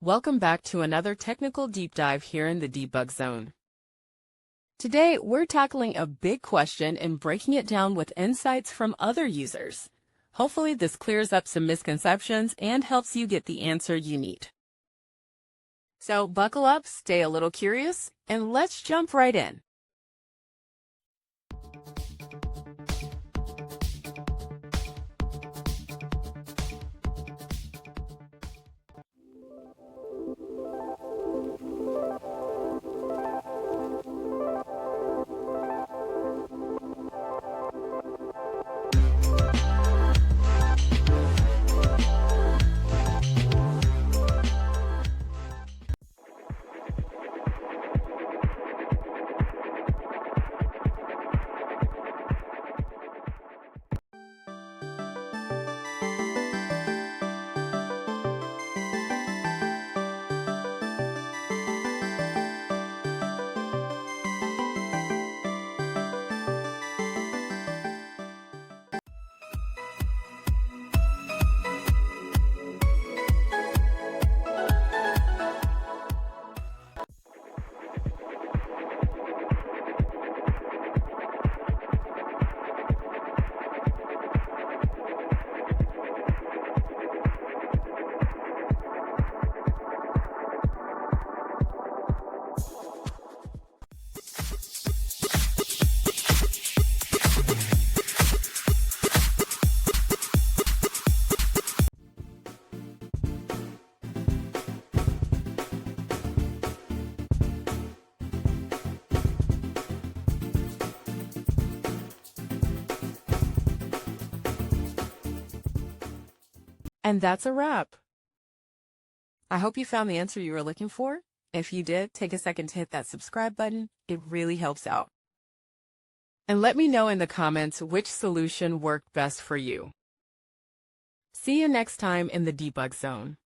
Welcome back to another technical deep dive here in the debug zone. Today, we're tackling a big question and breaking it down with insights from other users. Hopefully, this clears up some misconceptions and helps you get the answer you need. So buckle up, stay a little curious, and let's jump right in. And that's a wrap. I hope you found the answer you were looking for. If you did, take a second to hit that subscribe button. It really helps out. And let me know in the comments which solution worked best for you. See you next time in the debug zone.